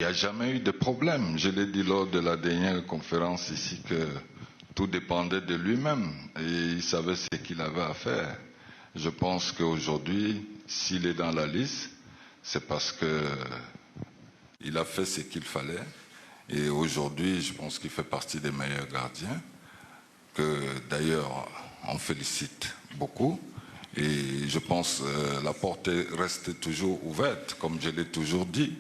Il n'y a jamais eu de problème. Je l'ai dit lors de la dernière conférence ici que tout dépendait de lui-même et il savait ce qu'il avait à faire. Je pense qu'aujourd'hui, s'il est dans la liste, c'est parce qu'il a fait ce qu'il fallait. Et aujourd'hui, je pense qu'il fait partie des meilleurs gardiens, que d'ailleurs on félicite beaucoup. Et je pense que la porte reste toujours ouverte, comme je l'ai toujours dit.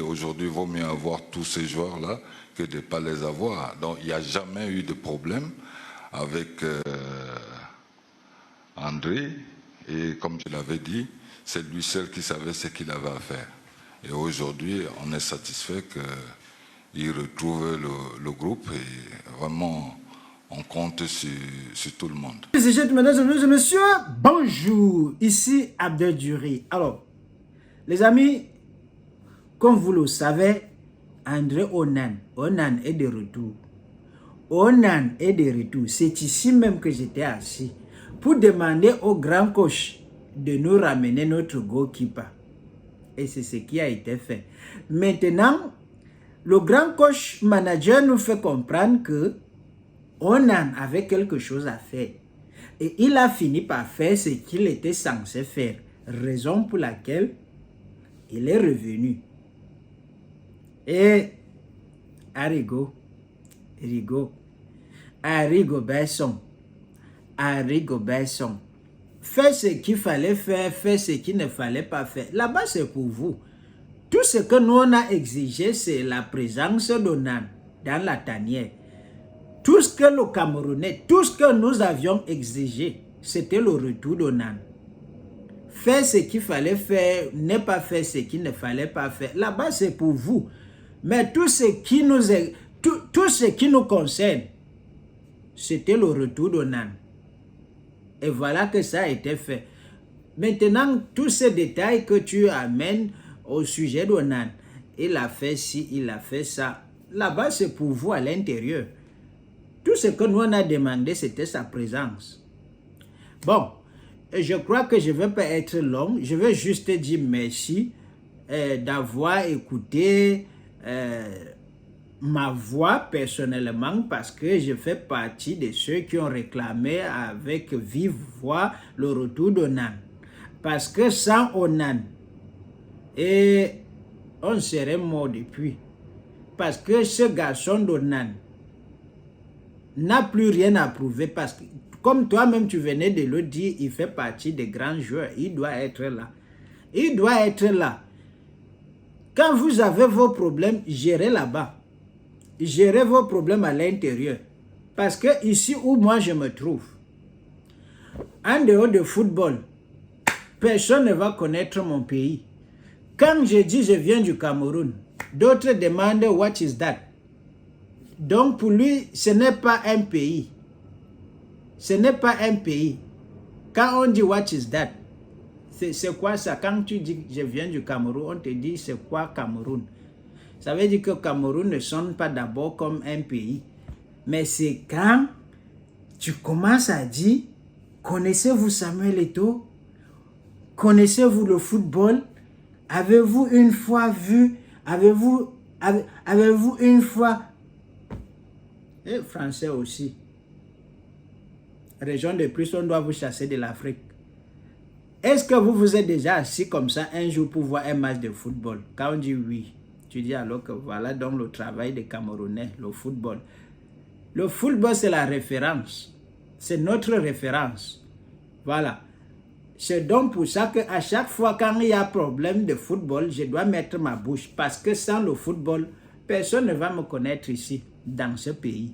Aujourd'hui, il vaut mieux avoir tous ces joueurs-là que de ne pas les avoir. Donc, il n'y a jamais eu de problème avec André. Et comme je l'avais dit, c'est lui seul qui savait ce qu'il avait à faire. Et aujourd'hui, on est satisfait qu'il retrouve le groupe et vraiment, on compte sur tout le monde. Mesdames et messieurs, bonjour, ici Abdel Duri. Alors, les amis, comme vous le savez, André Onan est de retour. Onan est de retour. C'est ici même que j'étais assis pour demander au grand coach de nous ramener notre goalkeeper. Et c'est ce qui a été fait. Maintenant, le grand coach manager nous fait comprendre que Onan avait quelque chose à faire. Et il a fini par faire ce qu'il était censé faire. Raison pour laquelle il est revenu. Et Arrigo Besson, fais ce qu'il fallait faire, fais ce qu'il ne fallait pas faire. Là-bas, c'est pour vous. Tout ce que nous on a exigé, c'est la présence d'Onan dans la tanière. Tout ce que le Camerounais, tout ce que nous avions exigé, c'était le retour d'Onan. Faire ce qu'il fallait faire, ne pas faire ce qu'il ne fallait pas faire. Là-bas, c'est pour vous. Mais tout ce qui nous concerne, c'était le retour d'Onan. Et voilà que ça a été fait. Maintenant, tous ces détails que tu amènes au sujet d'Onan, il a fait ci, il a fait ça. Là-bas, c'est pour vous à l'intérieur. Tout ce que nous on a demandé, c'était sa présence. Bon, je crois que je ne vais pas être long. Je vais juste dire merci d'avoir écouté ma voix personnellement parce que je fais partie de ceux qui ont réclamé avec vive voix le retour d'Onan. Parce que sans Onan, on serait mort depuis. Parce que ce garçon d'Onan n'a plus rien à prouver parce que, comme toi-même tu venais de le dire, il fait partie des grands joueurs. Il doit être là. Il doit être là. Quand vous avez vos problèmes, gérez là-bas. Gérez vos problèmes à l'intérieur. Parce que ici où moi je me trouve, en dehors de football, personne ne va connaître mon pays. Quand je dis je viens du Cameroun, d'autres demandent what is that? Donc pour lui, ce n'est pas un pays. Ce n'est pas un pays. Quand on dit what is that? C'est quoi ça? Quand tu dis je viens du Cameroun, on te dit c'est quoi Cameroun? Ça veut dire que Cameroun ne sonne pas d'abord comme un pays. Mais c'est quand tu commences à dire, connaissez-vous Samuel Eto'o? Connaissez-vous le football? Avez-vous une fois vu? Avez-vous une fois... Et français aussi. Région de plus, on doit vous chasser de l'Afrique. Est-ce que vous vous êtes déjà assis comme ça un jour pour voir un match de football? Quand on dit oui, tu dis alors que voilà donc le travail des Camerounais, le football. Le football, c'est la référence. C'est notre référence. Voilà. C'est donc pour ça qu'à chaque fois quand il y a problème de football, je dois mettre ma bouche. Parce que sans le football, personne ne va me connaître ici, dans ce pays.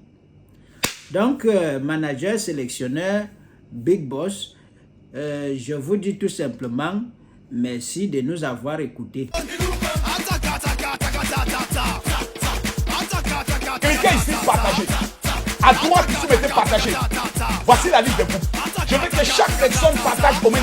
Donc, manager, sélectionneur, big boss, je vous dis tout simplement merci de nous avoir écoutés. Cliquez ici, partagez. À droite, ici, mettez partager. Voici la liste des groupes. Je veux que chaque personne partage au moins